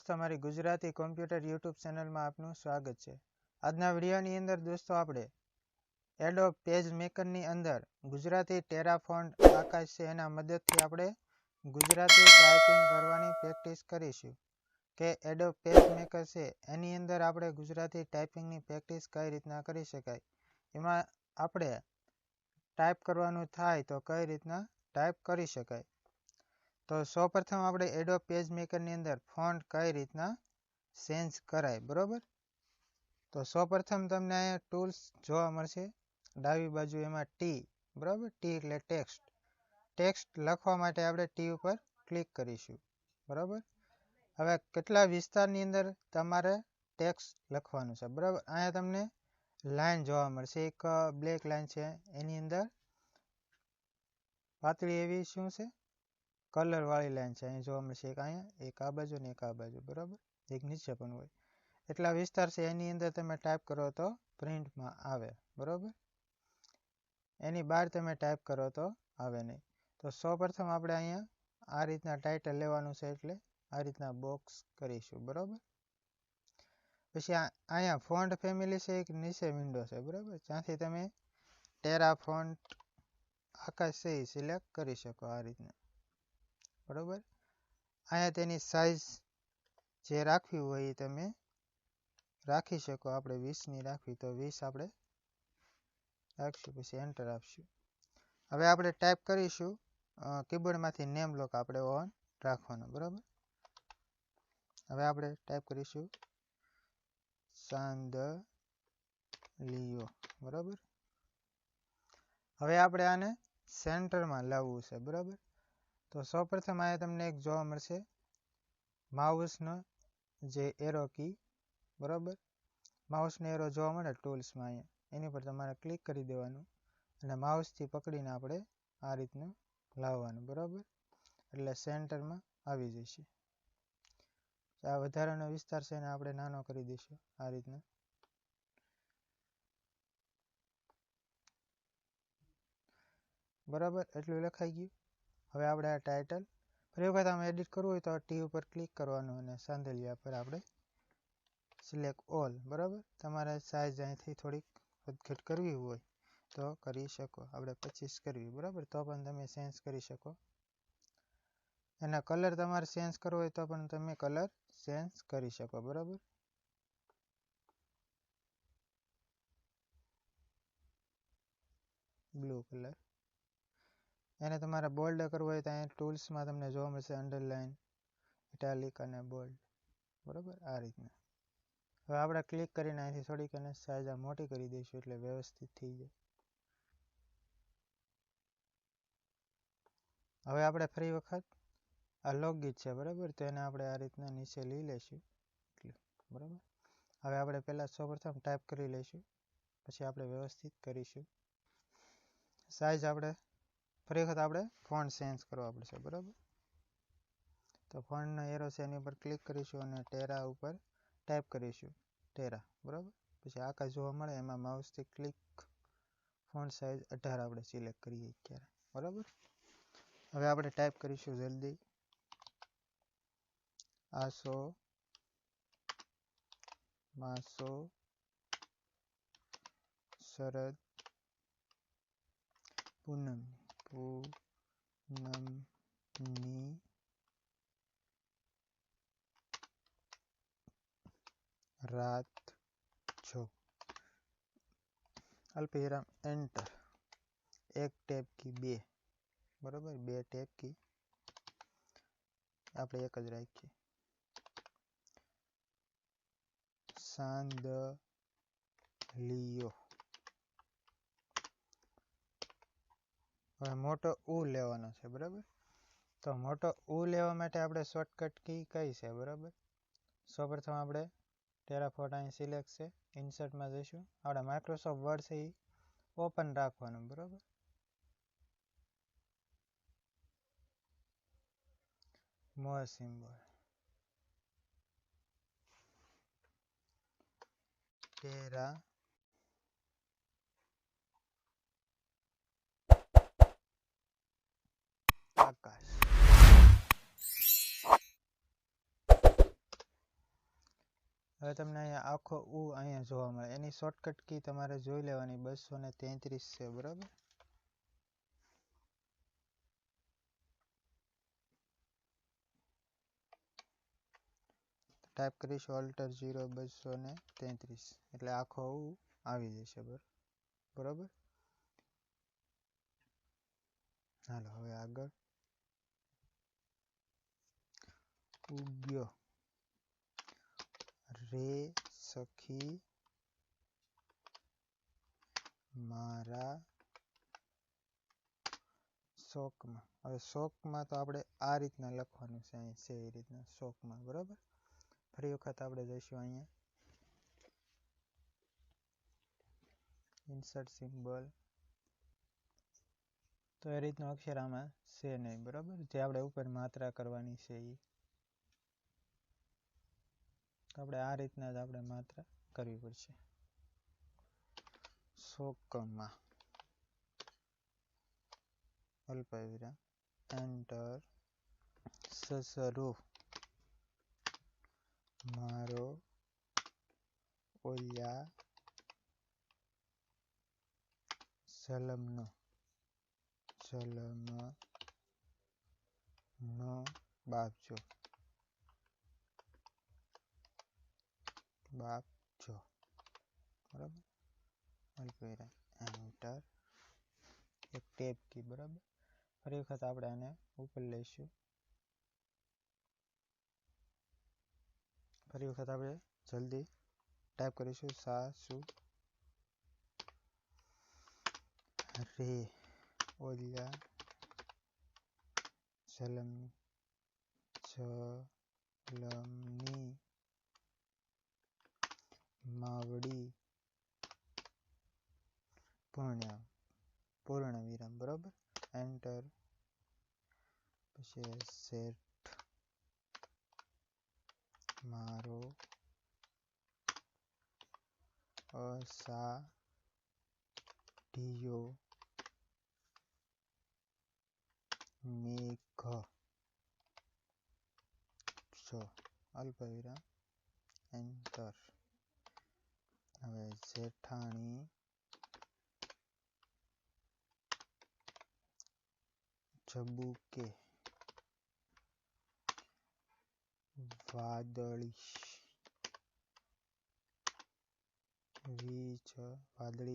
તમારી Gujarati computer YouTube ચેનલમાં આપનું સ્વાગત છે। આજના વિડીયોની અંદર દોસ્તો આપણે એડોબ પેજ મેકરની અંદર ગુજરાતી ટેરા ફોન્ટ આકાશ છે એના મદદથી આપણે ગુજરાતી ટાઈપિંગ કરવાની પ્રેક્ટિસ કરીશું કે એડોબ પેજ મેકર છે એની અંદર આપણે ગુજરાતી ટાઈપિંગની પ્રેક્ટિસ કઈ રીતના કરી શકાય, એમાં આપણે ટાઈપ કરવાનું થાય તો કઈ રીતના ટાઈપ કરી શકાય। તો સૌપ્રથમ આપણે એડોબ પેજ મેકરની અંદર ફોન્ટ કઈ રીતના ચેન્જ કરાય, બરોબર। તો સૌપ્રથમ તમને અહીંયા ટૂલ્સ જોવા મળશે ડાબી બાજુ, એમાં ટી, બરોબર, ટી એટલે ટેક્સ્ટ લખવા માટે આપણે ટી ઉપર ક્લિક કરીશું, બરોબર। હવે કેટલા વિસ્તારની અંદર તમારે ટેક્સ્ટ લખવાનું છે, બરોબર। અહીંયા તમને લાઈન જોવા મળશે, એક બ્લેક લાઈન છે એની અંદર પાતળી એવી શું છે કલર વાળી લાઈન છે, અહીં જોવા મળશે એક અહીંયા, એક આ બાજુ ને એક આ બાજુ, બરોબર, એક નીચે પણ હોય। એટલા વિસ્તાર છે એની અંદર તમે ટાઈપ કરો તો પ્રિન્ટમાં આવે, બરોબર, એની બહાર તમે ટાઈપ કરો તો આવે નહીં। તો સૌપ્રથમ આપણે અહીંયા આ રીતના ટાઇટલ લેવાનું છે એટલે આ રીતના બોક્સ કરીશું, બરોબર। પછી અહીંયા ફોન્ટ ફેમિલી છે, એક નીચે વિન્ડો છે, બરોબર, ત્યાંથી તમે ટેરા ફોન્ટ આકાશ છે એ સિલેક્ટ કરી શકો આ રીતના, બરોબર। અહીંયા તેની સાઈઝ જે રાખવી હોય એ તમે રાખી શકો, આપણે 20ની રાખવી તો 20 આપણે રાખશું, પછી એન્ટર આપશું। હવે આપણે ટાઈપ કરીશું, કીબોર્ડમાંથી નેમ લોક આપણે ઓન રાખવાનો, બરોબર। હવે આપણે ટાઈપ કરીશું સાંદલિયો, બરોબર। હવે આપણે આને સેન્ટરમાં લાવવું છે, બરોબર। તો સૌપ્રથમ અહીંયા તમને એક જોવા મળશે માઉસનો જે એરો કી, બરોબર, માઉસનો એરો જોવા મળે ટૂલ્સમાં, અહીંયા એની પર તમારે ક્લિક કરી દેવાનું અને માઉસથી પકડીને આપણે આ રીતનું લાવવાનું, બરોબર, એટલે સેન્ટરમાં આવી જશે। આ વધારાનો વિસ્તાર છે એને આપણે નાનો કરી દઈશું આ રીતના, બરાબર, એટલું લખાઈ ગયું। હવે આપણે આ ટાઇટલ ફરી વખત આમાં એડિટ કરવું હોય તો ટી ઉપર ક્લિક કરવાનું અને સાંદલિયા પર આપણે સિલેક્ટ ઓલ, બરાબર। તમારે સાઈઝ અહીંથી થોડીક વધઘટ કરવી હોય તો કરી શકો, આપણે 25 કરવી, બરાબર, તો પણ તમે ચેન્જ કરી શકો। એના કલર તમારે ચેન્જ કરવો હોય તો પણ તમે કલર ચેન્જ કરી શકો, બરાબર। બ્લુ કલર, એને તમારે બોલ્ડ કરવું હોય તો અહીંયા ટૂલ્સમાં તમને જોવા મળશે અંડરલાઇન, ઇટાલિક અને બોલ્ડ, બરાબર, આ રીતના। હવે આપણે ક્લિક કરીને અહીંથી થોડીક એને સાઈઝ મોટી કરી દઈશું એટલે વ્યવસ્થિત થઈ જાય। હવે આપણે ફરી વખત આ લોકગીત છે, બરાબર, તો એને આપણે આ રીતના નીચે લઈ લઈશું, બરાબર। હવે આપણે પહેલાં સૌપ્રથમ ટાઈપ કરી લઈશું, પછી આપણે વ્યવસ્થિત કરીશું। સાઈઝ આપણે ફરી વખત આપણે ફોન્ટ ચેન્જ કરવા પડશે, બરાબર। તો ફોન્ટનો એરો છે એની ઉપર ક્લિક કરીશું અને ટેરા ઉપર ટાઈપ કરીશું ટેરા, બરાબર, પછી આકાશ જોવા મળે એમાં માઉસથી ક્લિક, ફોન્ટ સાઈઝ 18 આપણે સિલેક્ટ કરીએ ત્યારે, બરાબર। હવે આપણે ટાઈપ કરીશું જલ્દી આસો માસો શરદ પૂનમની રાત જો, અલ્પવિરામ એન્ટર, એક ટેબ કી 2, બરોબર, 2 ટેબ કી આપણે એક જ રાખીએ। સાંદલિયો, હવે મોટો ઉ લેવાનો છે, બરાબર। તો મોટો ઉ લેવા માટે આપણે શોર્ટકટ કી કઈ છે, બરાબર। સૌપ્રથમ આપણે ટેરા ફોન્ટ અહીં સિલેક્ટ છે, ઇન્સર્ટમાં જઈશું, આપણે માઇક્રોસોફ્ટ વર્ડ છે એ ઓપન રાખવાનું, બરાબર। મોર સિમ્બોલ, ટેરા આકાશ, હવે તમને અહીંયા આખો અહીંયા જોવા મળે. એની શોર્ટકટ કી તમારે જોઈ લેવાની 233 છે, બરાબર. ટાઈપ કરીશું Alt 0 233 એટલે આખો આવી જશે, બરાબર. હાલો હવે આગળ. ઉગ્યો રે સખી મારા શોકમાં. હવે શોકમાં તો આપણે આ રીતના લખવાનું છે, અહીં છે એ રીતના શોકમાં, બરાબર. ફરી વખત આપણે જઈશું અહીંયા ઇન્સર્ટ સિમ્બોલ. તો એ રીતનો અક્ષર આમાં છે નહીં, બરાબર. જે આપણે ઉપર માત્રા કરવાની છે એ આપણે આ રીતના જ આપણે માત્રા કરવી પડશે. શોકમાં અલ્પવિરામ એન્ટર. સસરો મારો ઓલ્યા સલમનો બાપજો, બરાબર. અલ્પવિરામ એન્ટર. એક ટેબ કી, બરાબર. ફરી વખત આપણે આને ઉપર લઈશું. ફરી વખત આપણે જલ્દી ટાઈપ કરીશું સાસુ રે ઓલ્યા સલમની માવડી પૂર્ણ વિરામ, બરાબર. એન્ટર. પછી શેઠ મારો અષાઢિયો મેઘ છો, અલ્પવિરામ એન્ટર. હવે જેઠાણી જબુકે વાદળી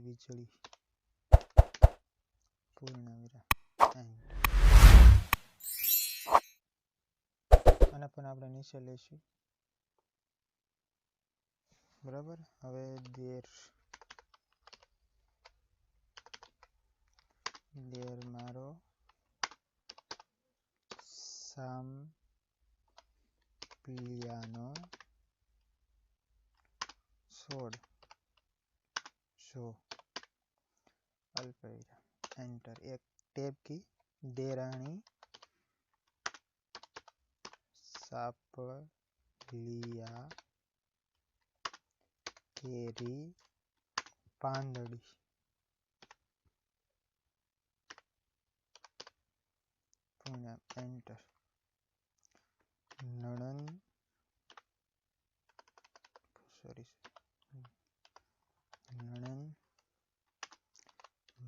વીજળી પૂર્ણ વિરામ એન્ટર. આને પણ આપણે નીચે લઈશું, બરાબર. હવે દેર મારો સાંપલિયાનો શો, અલ્પવિરામ એન્ટર. એક ટેબ કી. દેરાણી સાપલિયા કેરી પાંદડી, પૂર્ણ એન્ટર. નણંદ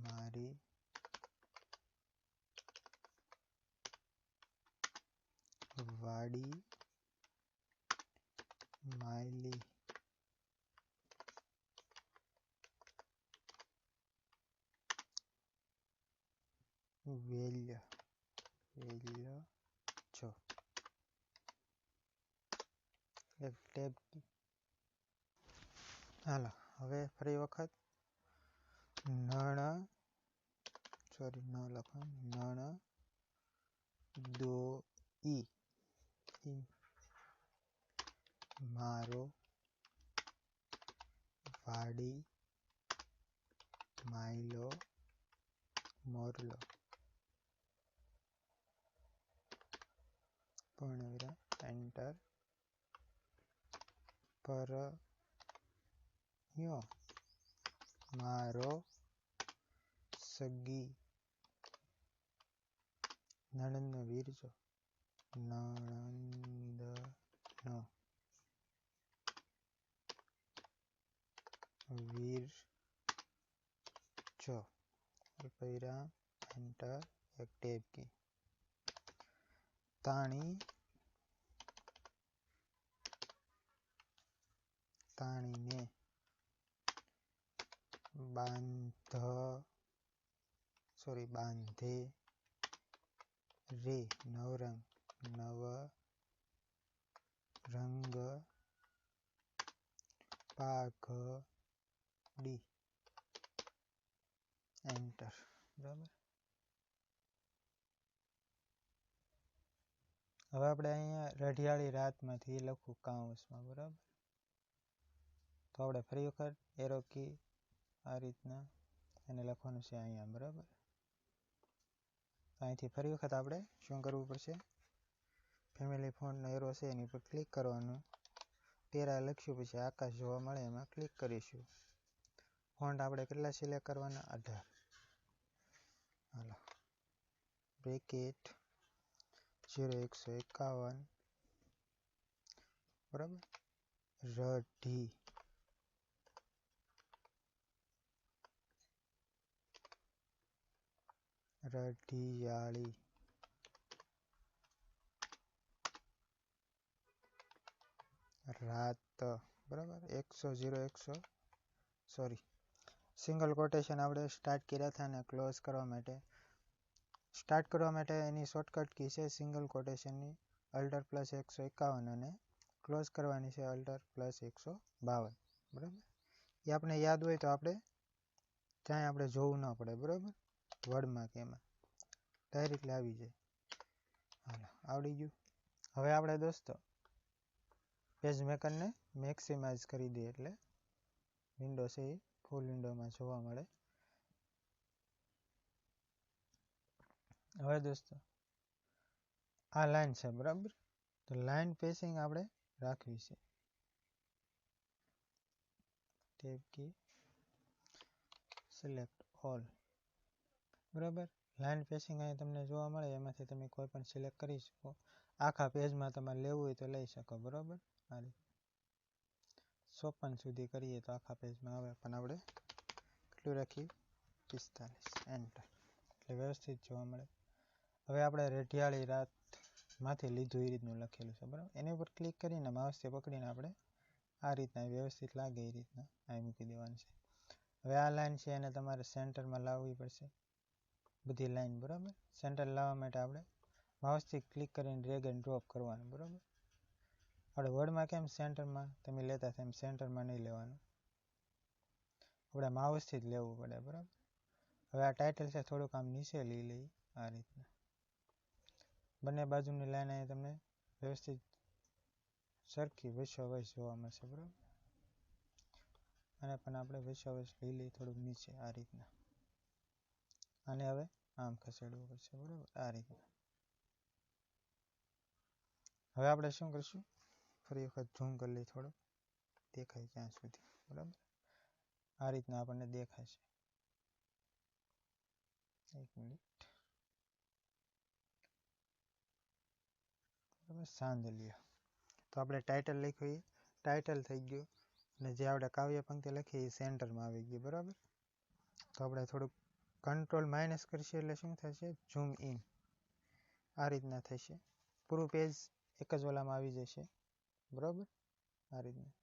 મારી વાડી માયલી વેલ્ય છો. એક ટેબ. હાલો હવે ફરી વખત નણ દોઈ મારો વાડી માયલો મોરલો, પૂર્ણવિરામ એન્ટર. પરયો મારો સગી નણંદનો વીરજો, નણંદનો વિરચો અલ્પવિરામ એન્ટર એક ટેબ કી તાણીને બાંધે રે નવરંગ પાઘડી એન્ટર. બરાબર. હવે આપણે અહીંયા રઢિયાળી રાતમાંથી લખું કાઉન્સમાં. બરાબર. તો આપણે ફરી વખત એરો કી આ રીતના એને લખવાનું છે અહીંયા. બરાબર. અહીંથી ફરી વખત આપણે શું કરવું પડશે? ફેમિલી ફોન્ટનો એરો છે એની પર ક્લિક કરવાનું. ટેરા લખ્યું પછી આકાશ જોવા મળે એમાં ક્લિક કરીશું. ફોન્ટ આપણે કેટલા સિલેક્ટ કરવાના? 18. હાલો, બ્રેકેટ 0:151. બરાબર. રઢિયાળી રાત. બરાબર. 100 સિંગલ કોટેશન આપણે સ્ટાર્ટ કર્યા હતા અને ક્લોઝ કરવા માટે એની શોર્ટકટ કી છે સિંગલ કોટેશનની Alt+151 અને ક્લોઝ કરવાની છે Alt+152. બરાબર. એ આપણે યાદ હોય તો આપણે ક્યાંય આપણે જોવું ન પડે. બરાબર. વર્ડમાં કે એમાં ડાયરેક્ટલી આવી જાય. હાલો, આવડી ગયું. હવે આપણે દોસ્તો પેજ મેકરને મેક્સિમાઇઝ કરી દઈએ એટલે વિન્ડો છે એ ફૂલ વિન્ડોમાં જોવા મળે. હવે દોસ્તો આ લાઈન છે. બરાબર. તો લાઈન પેસિંગ આપણે રાખવી છે. Tab key select all. બરાબર. લાઈન પેસિંગ અહીં તમને જોવા મળે એમાંથી તમે કોઈ પણ સિલેક્ટ કરી શકો. આખા પેજમાં તમારે લેવું હોય તો લઈ શકો. બરાબર. આ રીતે 54 સુધી કરીએ તો આખા પેજમાં આવે, પણ આપણે કેટલું રાખીએ? 45. એન્ટર એટલે વ્યવસ્થિત જોવા મળે. હવે આપણે રઢિયાળી રાતમાંથી લીધું એ રીતનું લખેલું છે. બરાબર. એની ઉપર ક્લિક કરીને માઉસથી પકડીને આપણે આ રીતના વ્યવસ્થિત લાગે એ રીતના અહીં મૂકી દેવાનું છે. હવે આ લાઈન છે એને તમારે સેન્ટરમાં લાવવી પડશે. બધી લાઈન. બરાબર. સેન્ટર લાવવા માટે આપણે માઉસથી ક્લિક કરીને ડ્રેગ એન્ડ ડ્રોપ કરવાનું. બરાબર. આપણે વર્ડમાં કેમ સેન્ટરમાં તમે લેતા હતા એમ સેન્ટરમાં નહીં લેવાનું, આપણે માઉસથી જ લેવું પડે. બરાબર. હવે આ ટાઇટલ છે થોડુંક આમ નીચે લઈ લઈએ આ રીતના. બંને બાજુની લાઈન અહીં તમને વ્યવસ્થિત સરખી વચ્ચોવચ જોવા મળશે. બરાબર. અને પણ આપણે વચ્ચોવચ લઈ લઈએ થોડુંક નીચે આ રીતના. અને હવે આમ ખસેડવું પડશે. બરાબર. આ રીતના. હવે આપણે શું કરશું? ફરી વખત ઝૂમ કરી લઈએ, થોડું દેખાય ત્યાં સુધી. બરાબર. આ રીતના આપણને દેખાય છે. એક મિનિટ. બરાબર. સાંદલિયા. તો આપણે ટાઇટલ લખ્યું એ ટાઇટલ થઈ ગયું અને જે આપણે કાવ્ય પંક્તિ લખી એ સેન્ટરમાં આવી ગઈ. બરાબર. તો આપણે થોડુંક Ctrl- કરીશું એટલે શું થશે? ઝૂમ ઇન આ રીતના થશે. પૂરું પેજ એક જ ઓલામાં આવી જશે. બરાબર. આ રીતના.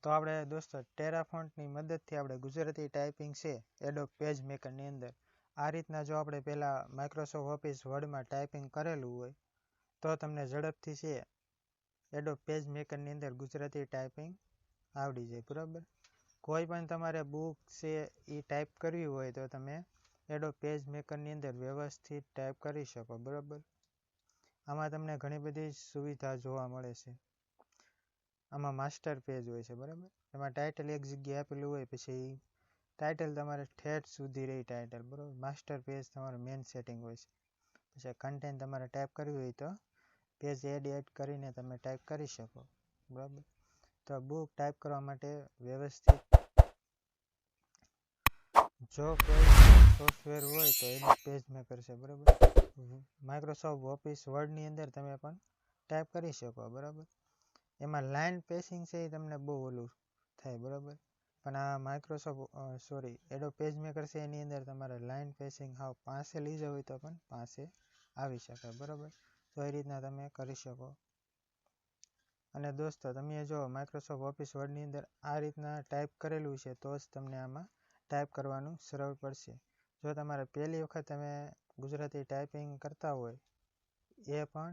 તો આપણે દોસ્તો ટેરા ફોન્ટની મદદથી આપણે ગુજરાતી ટાઈપિંગ છે એડોબ પેજ મેકરની અંદર આ રીતના જો આપણે પહેલાં માઇક્રોસોફ્ટ ઓફિસ વર્ડમાં ટાઈપિંગ કરેલું હોય તો તમને ઝડપથી છે એડોબ પેજ મેકરની અંદર ગુજરાતી ટાઈપિંગ આવડી જાય. બરાબર. કોઈ પણ તમારે બુક છે એ ટાઈપ કરવી હોય તો તમે એડોબ પેજ મેકરની અંદર વ્યવસ્થિત ટાઈપ કરી શકો. બરાબર. આમાં તમને ઘણી બધી સુવિધા જોવા મળે છે. આમાં માસ્ટર પેજ હોય છે. બરાબર. એમાં ટાઇટલ એક જગ્યાએ આપેલું હોય, પછી ટાઇટલ તમારે ઠેઠ સુધી રહી ટાઇટલ. બરાબર. માસ્ટર પેજ તમારું મેઇન સેટિંગ હોય છે. પછી કન્ટેન્ટ તમારે ટાઈપ કરવી હોય તો પેજ એડ કરીને તમે ટાઈપ કરી શકો. બરાબર. તો બુક ટાઈપ કરવા માટે વ્યવસ્થિત જો કોઈ સોફ્ટવેર હોય તો એનું પેજ મેકર છે. બરાબર. માઇક્રોસોફ્ટ ઓફિસ વર્ડની અંદર તમે પણ ટાઈપ કરી શકો. બરાબર. એમાં લાઇન પેસિંગ છે એ તમને બહુ ઓલું થાય, બરાબર. પણ આ માઇક્રોસોફ્ટ એડોબ પેજ મેકર છે એની અંદર તમારે લાઇન સ્પેસિંગ હાવ પાસે લઈ જવું હોય તો પણ પાસે આવી શકે, બરાબર. તો એ રીતના તમે કરી શકો. અને દોસ્તો તમે જો માઇક્રોસોફ્ટ ઓફિસ વર્ડની અંદર આ રીતના ટાઈપ કરેલું છે તો જ તમને આમાં ટાઈપ કરવાનું સરળ પડશે. જો તમારે પહેલી વખત તમે ગુજરાતી ટાઈપિંગ કરતા હોય એ પણ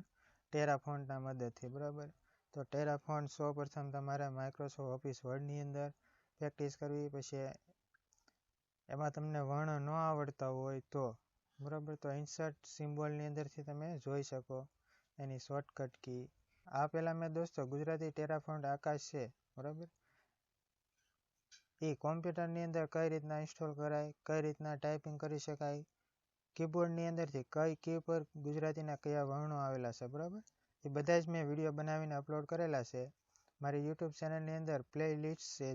ટેરાફોન્ટના મદદથી, બરાબર. તો ટેરાફોન્ટ સૌપ્રથમ તમારે માઇક્રોસોફ્ટ ઓફિસ વર્ડની અંદર પ્રેક્ટિસ કરવી. પછી એમાં તમને વર્ણ ન આવડતા હોય તો, બરાબર, તો ઇન્સર્ટ સિમ્બોલની અંદરથી તમે જોઈ શકો એની શોર્ટકટ કી. આ પહેલાં મેં દોસ્તો ગુજરાતી ટેરાફોન્ટ આકાશ છે, બરાબર, એ કોમ્પ્યુટરની અંદર કઈ રીતના ઇન્સ્ટોલ કરાય, કઈ રીતના ટાઈપિંગ કરી શકાય, કીબોર્ડની અંદરથી કઈ કી પર ગુજરાતીના કયા વર્ણો આવેલા છે, બરાબર, એ બધા જ મેં વિડીયો બનાવીને અપલોડ કરેલા છે. મારી યુટ્યુબ ચેનલની અંદર પ્લે લિસ્ટ છે,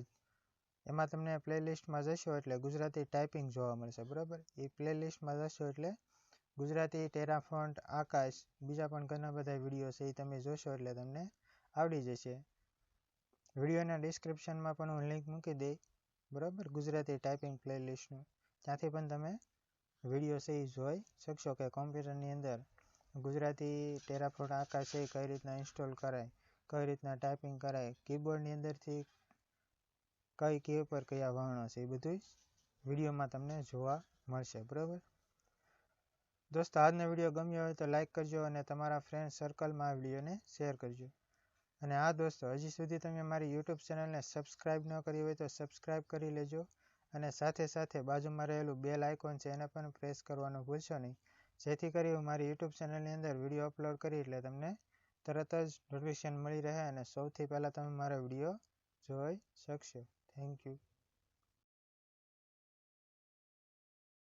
એમાં તમને પ્લે લિસ્ટમાં જશો એટલે ગુજરાતી ટાઈપિંગ જોવા મળશે, બરાબર. એ પ્લે લિસ્ટમાં જશો એટલે ગુજરાતી ટેરાફોન્ટ આકાશ બીજા પણ ઘણા બધા વિડીયો છે એ તમે જોશો એટલે તમને આવડી જશે. વિડીયોના ડિસ્ક્રિપ્શનમાં પણ હું લિંક મૂકી દઈ, બરાબર, ગુજરાતી ટાઈપિંગ પ્લે લિસ્ટનું. ત્યાંથી પણ તમે વિડીયો છે એ જોઈ શકશો કે કોમ્પ્યુટરની અંદર ગુજરાતી ટેરાફોન્ટ આકાશ છે કઈ રીતના ઇન્સ્ટોલ કરાય, કઈ રીતના ટાઈપિંગ કરાય, કીબોર્ડની અંદરથી કઈ કી પર કયા વર્ણો છે એ બધું વિડીયોમાં તમને જોવા મળશે, બરાબર. દોસ્તો આજનો વિડીયો ગમ્યો હોય તો લાઈક કરજો અને તમારા ફ્રેન્ડ સર્કલમાં આ વિડીયોને શેર કરજો. અને હા દોસ્તો, હજી સુધી તમે મારી યુટ્યુબ ચેનલને સબસ્ક્રાઈબ ન કરી હોય તો સબસ્ક્રાઈબ કરી લેજો. અને સાથે સાથે બાજુમાં રહેલું બેલ આઇકોન છે એને પણ પ્રેસ કરવાનું ભૂલશો નહીં, જેથી કરી હું મારી યુટ્યુબ ચેનલની અંદર વિડીયો અપલોડ કરી એટલે તમને તરત જ નોટિફિકેશન મળી રહે અને સૌથી પહેલાં તમે મારો વિડીયો જોઈ શકશો. Thank you.